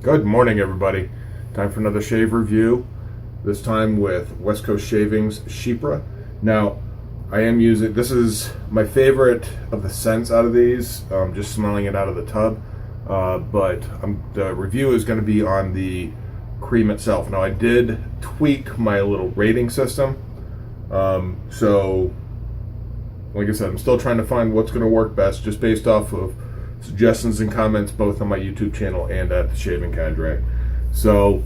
Good morning, everybody. Time for another shave review, this time with West Coast Shavings Chypre. Now, I am using, this is my favorite of the scents out of these, just smelling it out of the tub, but the review is going to be on the cream itself. Now, I did tweak my little rating system, so like I said, I'm still trying to find what's going to work best, just based off of suggestions and comments both on my YouTube channel and at the Shaving Cadre. So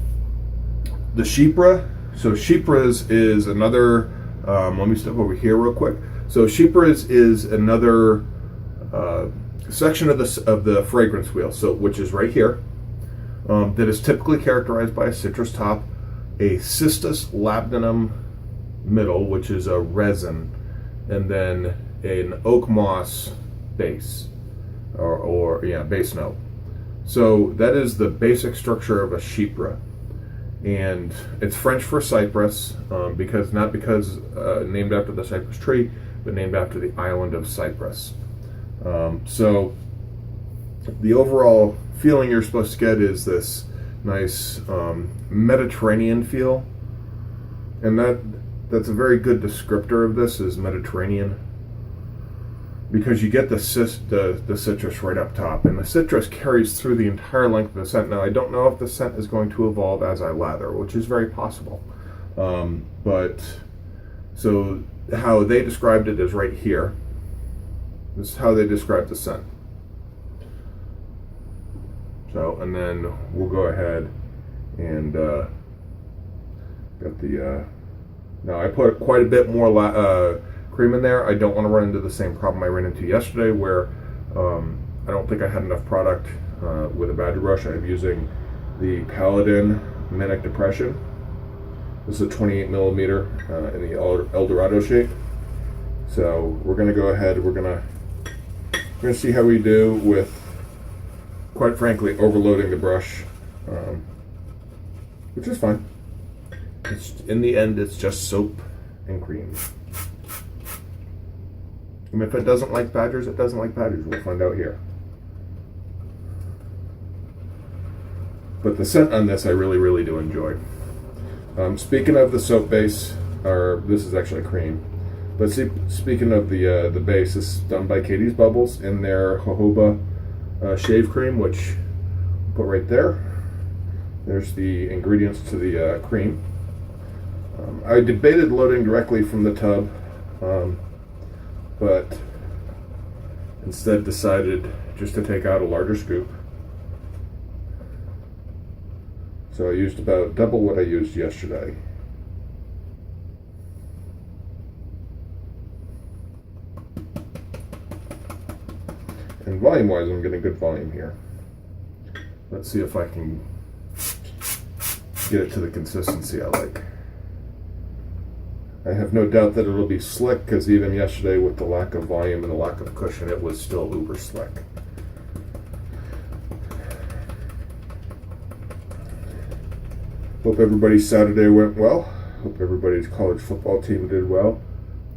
the Chypre, Chypre is another, let me step over here real quick. So Chypre is another section of the fragrance wheel, so which is right here, that is typically characterized by a citrus top, a cistus labdanum middle, which is a resin, and then an oakmoss base. Or base note. So that is the basic structure of a Chypre, and it's French for Cyprus, because named after the cypress tree, but named after the island of Cyprus. So the overall feeling you're supposed to get is this nice Mediterranean feel, and that's a very good descriptor of this, is Mediterranean, because you get the citrus right up top, and the citrus carries through the entire length of the scent. Now, I don't know if the scent is going to evolve as I lather, which is very possible. But so how they described it is right here. This is how they describe the scent. So, and then we'll go ahead and got the. Now, I put quite a bit more cream in there. I don't want to run into the same problem I ran into yesterday, where I don't think I had enough product with a badger brush. I'm using the Paladin Manic Depression. This is a 28 millimeter in the El Dorado shape. So we're going to go ahead. We're going to see how we do with, quite frankly, overloading the brush, which is fine. In the end, it's just soap and cream. And if it doesn't like badgers, it doesn't like badgers. We'll find out here. But the scent on this I really, really do enjoy. Speaking of the soap base, or this is actually cream, but speaking of the base, this is done by Catie's Bubbles in their jojoba shave cream, which I'll put right there. There's the ingredients to the cream. I debated loading directly from the tub, but instead decided just to take out a larger scoop. So I used about double what I used yesterday. And volume-wise, I'm getting good volume here. Let's see if I can get it to the consistency I like. I have no doubt that it'll be slick, because even yesterday, with the lack of volume and the lack of cushion, it was still uber slick. Hope everybody's Saturday went well. Hope everybody's college football team did well.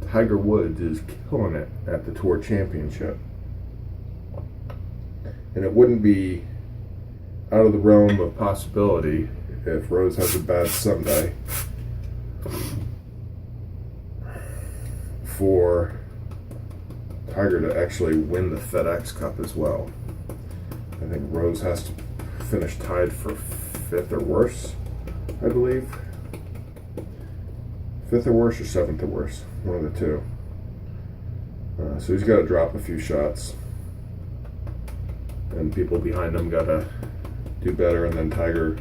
Dagwoodz is killing it at the Tour Championship. And it wouldn't be out of the realm of possibility if Rose has a bad Sunday for Tiger to actually win the FedEx Cup as well. I think Rose has to finish tied for 5th or worse, I believe. 5th or worse or 7th or worse, one of the two. So he's got to drop a few shots, and people behind him got to do better, and then Tiger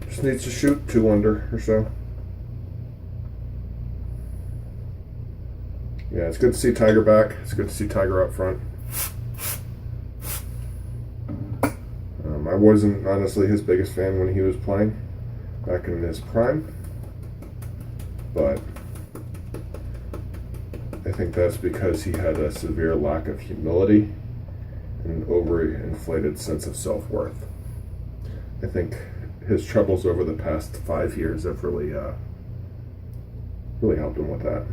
just needs to shoot 2 under or so. Yeah, it's good to see Tiger back. It's good to see Tiger up front. I wasn't honestly his biggest fan when he was playing back in his prime, but I think that's because he had a severe lack of humility and an overinflated sense of self-worth. I think his troubles over the past 5 years have really helped him with that.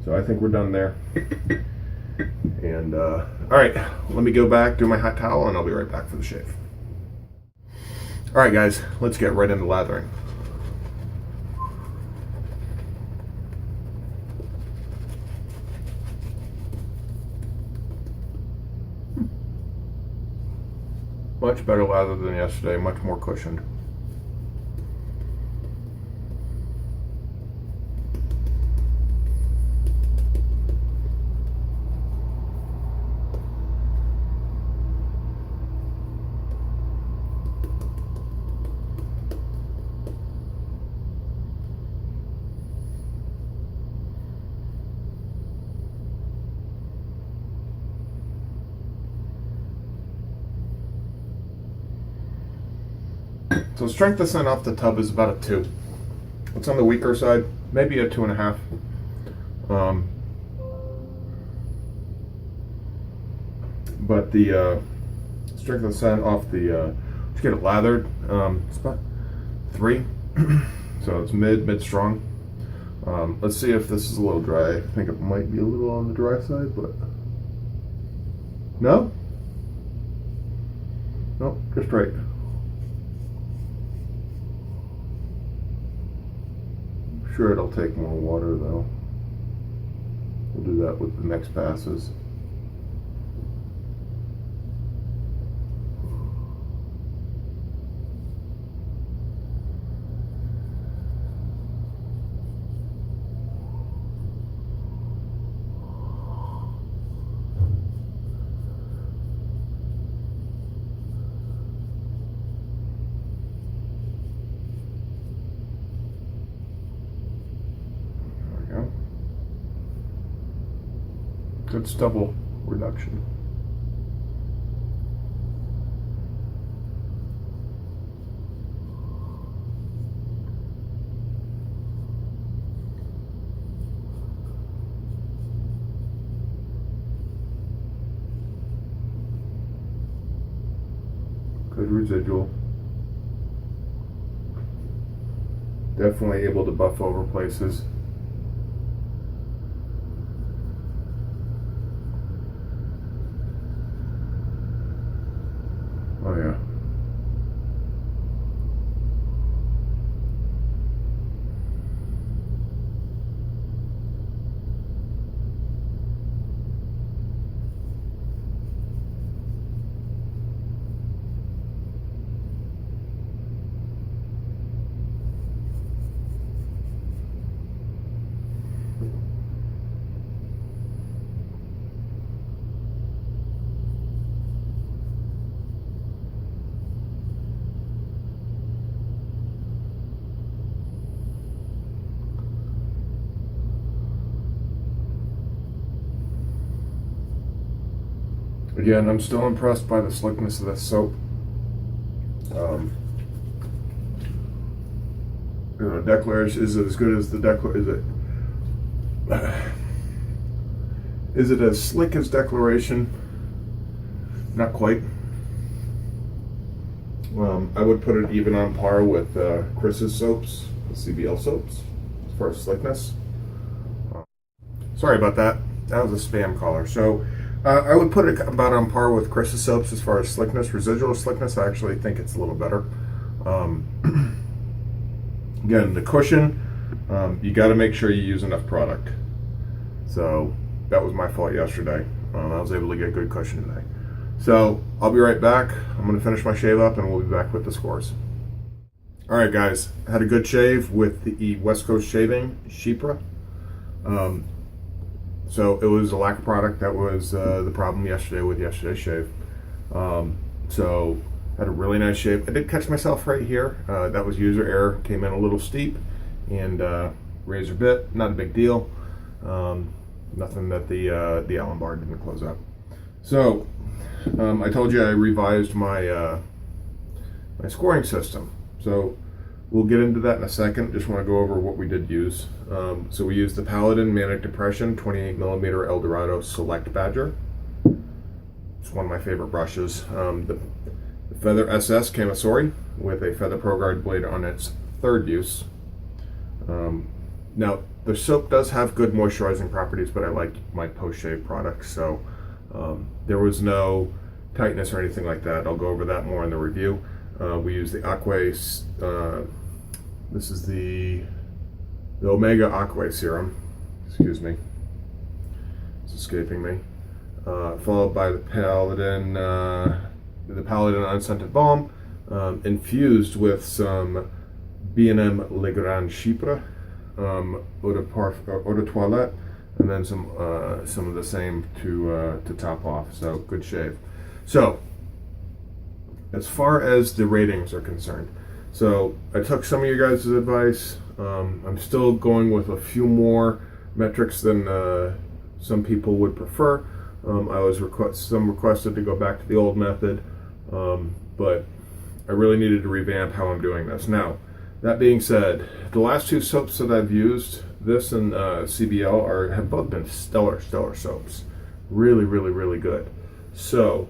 So I think we're done there. And all right, let me go back, do my hot towel, and I'll be right back for the shave. All right, guys, let's get right into lathering. Much better lather than yesterday, much more cushioned. So strength of scent off the tub is about a 2. It's on the weaker side, maybe a 2.5. But the strength of scent off the to get it lathered, it's about 3. So it's mid strong. Let's see if this is a little dry. I think it might be a little on the dry side, but no, just right. Sure, it'll take more water though. We'll do that with the next passes. Good stubble reduction. Good residual. Definitely able to buff over places. Oh yeah. Again, I'm still impressed by the slickness of this soap. Declaration, is it as good as the Declaration? Is it as slick as Declaration? Not quite. I would put it even on par with Chris's soaps, the CBL soaps, as far as slickness. Sorry about that. That was a spam caller. So I would put it about on par with Chris's soaps as far as slickness, residual slickness. I actually think it's a little better. Again, the cushion, you got to make sure you use enough product. So that was my fault yesterday. I was able to get good cushion today. So I'll be right back. I'm going to finish my shave up and we'll be back with the scores. All right, guys, had a good shave with the West Coast Shaving Chypre. So it was a lack of product that was the problem yesterday with yesterday's shave. So had a really nice shave. I did catch myself right here. That was user error. Came in a little steep and razor bit. Not a big deal. Nothing that the Allen bar didn't close up. So I told you I revised my my scoring system. So we'll get into that in a second. Just want to go over what we did use. So we used the Paladin Manic Depression 28mm Eldorado Select Badger. It's one of my favorite brushes. The Feather SS Camisori with a Feather Pro Guard blade on its third use. Now the soap does have good moisturizing properties, but I like my post-shave products, so there was no tightness or anything like that. I'll go over that more in the review. We use the Aqua, this is the Omega Aqua Serum, excuse me, it's escaping me, followed by the Paladin Unscented Balm, infused with some B&M Le Grand Chypre, eau de toilette, and then some of the same to top off. So good shave. So as far as the ratings are concerned, so I took some of you guys' advice. I'm still going with a few more metrics than some people would prefer. I was requested to go back to the old method, but I really needed to revamp how I'm doing this. Now, that being said, the last two soaps that I've used, this and CBL, have both been stellar soaps. Really, really, really good. So,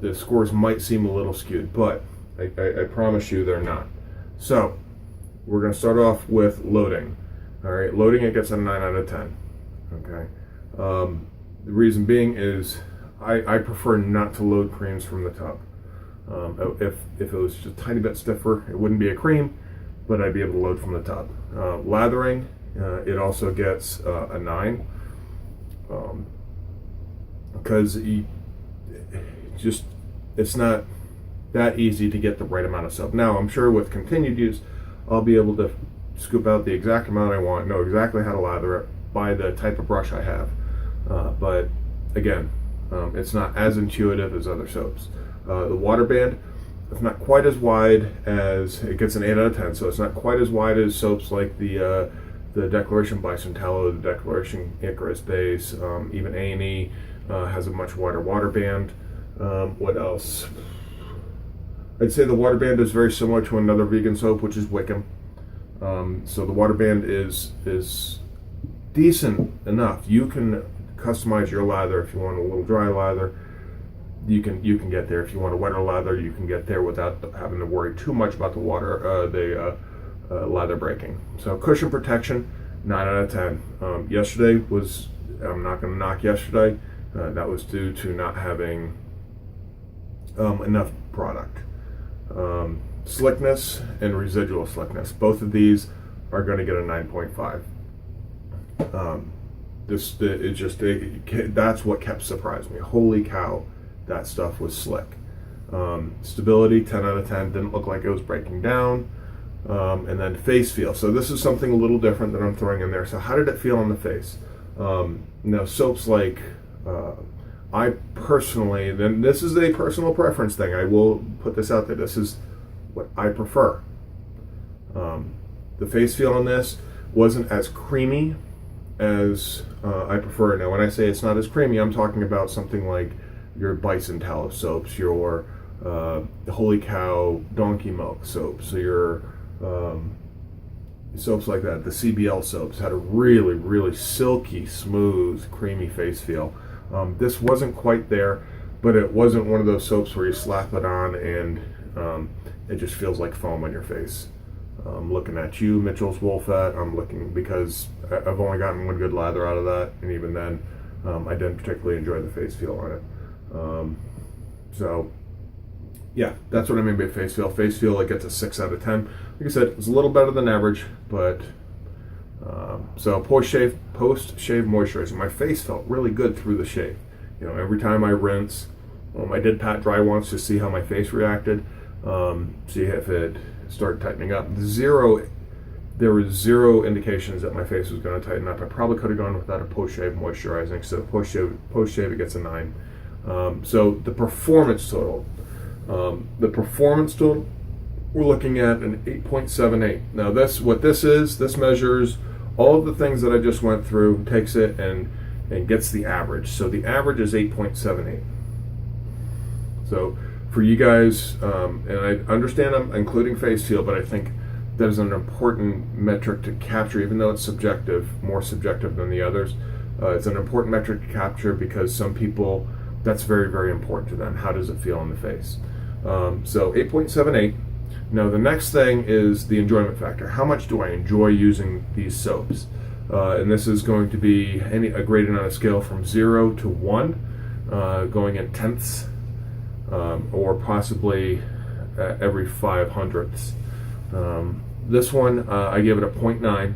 the scores might seem a little skewed, but I promise you they're not. So, we're going to start off with loading. All right, loading, it gets a 9 out of 10. Okay. The reason being is I prefer not to load creams from the tub. If it was just a tiny bit stiffer, it wouldn't be a cream, but I'd be able to load from the tub. Lathering, it also gets a 9, because it's not that easy to get the right amount of soap. Now, I'm sure with continued use, I'll be able to scoop out the exact amount I want, know exactly how to lather it by the type of brush I have. But again, it's not as intuitive as other soaps. The water band, it's not quite as wide as, it gets an 8 out of 10, so it's not quite as wide as soaps like the Declaration Bison Tallow, the Declaration Icarus Base, even A&E has a much wider water band. What else? I'd say the water band is very similar to another vegan soap, which is Wickham. So the water band is decent enough. You can customize your lather. If you want a little dry lather, you can get there. If you want a wetter lather, you can get there without having to worry too much about the lather breaking. So cushion protection, 9 out of 10. Yesterday was, I'm not going to knock yesterday. That was due to not having enough product. Slickness and residual slickness, both of these are going to get a 9.5. That's what kept surprising me. Holy cow, that stuff was slick. Stability, 10 out of 10. Didn't look like it was breaking down. And then face feel. So this is something a little different that I'm throwing in there. So how did it feel on the face? Now, soaps like, I personally, then this is a personal preference thing. I will put this out there. This is what I prefer. The face feel on this wasn't as creamy as I prefer. Now, when I say it's not as creamy, I'm talking about something like your Bison Tallow soaps, your Holy Cow Donkey Milk soaps, so your soaps like that. The CBL soaps had a really, really silky, smooth, creamy face feel. This wasn't quite there, but it wasn't one of those soaps where you slap it on and it just feels like foam on your face. I'm looking at you, Mitchell's Wolfette. I'm looking, because I've only gotten one good lather out of that, and even then, I didn't particularly enjoy the face feel on it. So, yeah, that's what I mean by face feel. Face feel, it gets a 6 out of 10. Like I said, it's a little better than average, but so post-shave moisturizer. My face felt really good through the shave. You know, every time I rinse, I did pat dry once to see how my face reacted, see if it started tightening up. There was zero indications that my face was going to tighten up. I probably could have gone without a post-shave moisturizing. So post-shave, it gets a 9. So the performance total, we're looking at an 8.78. Now this measures all of the things that I just went through, takes it and gets the average. So the average is 8.78. So for you guys, and I understand I'm including face feel, but I think that is an important metric to capture, even though it's subjective, more subjective than the others. It's an important metric to capture because some people, that's very, very important to them. How does it feel on the face? So 8.78. Now the next thing is the enjoyment factor. How much do I enjoy using these soaps? And this is going to be a graded on a scale from 0 to 1, going in tenths. or possibly every 5/100ths. This one, I give it a 0.9.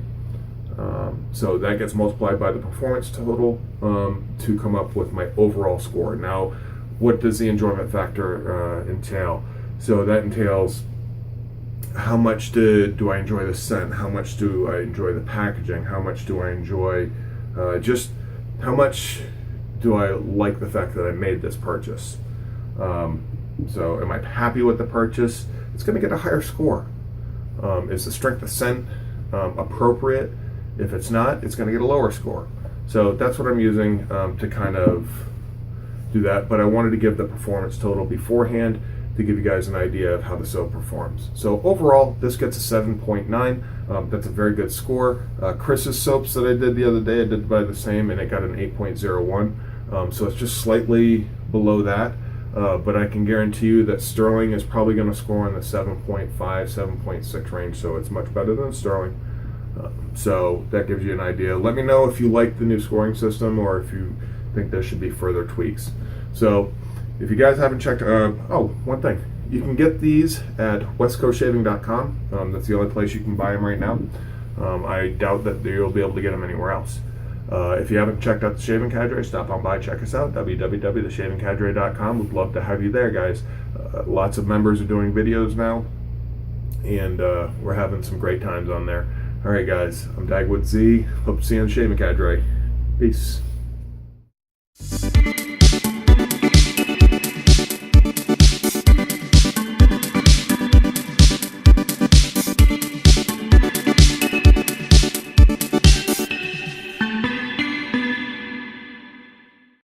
So that gets multiplied by the performance total to come up with my overall score. Now, what does the enjoyment factor entail? So that entails how much do I enjoy the scent? How much do I enjoy the packaging? How much do I enjoy just how much do I like the fact that I made this purchase? So am I happy with the purchase? It's going to get a higher score. Is the strength of scent appropriate? If it's not, it's going to get a lower score. So that's what I'm using to kind of do that. But I wanted to give the performance total beforehand to give you guys an idea of how the soap performs. So overall, this gets a 7.9. That's a very good score. Chris's soaps that I did the other day, I did by the same, and it got an 8.01. So it's just slightly below that. But I can guarantee you that Sterling is probably going to score in the 7.5, 7.6 range. So it's much better than Sterling. So that gives you an idea. Let me know if you like the new scoring system or if you think there should be further tweaks. So if you guys haven't checked, one thing, you can get these at westcoastshaving.com. That's the only place you can buy them right now. I doubt that you'll be able to get them anywhere else. If you haven't checked out the Shaving Cadre, stop on by, check us out, www.theshavingcadre.com. We'd love to have you there, guys. Lots of members are doing videos now, and we're having some great times on there. All right, guys, I'm Dagwoodz. Hope to see you on the Shaving Cadre. Peace.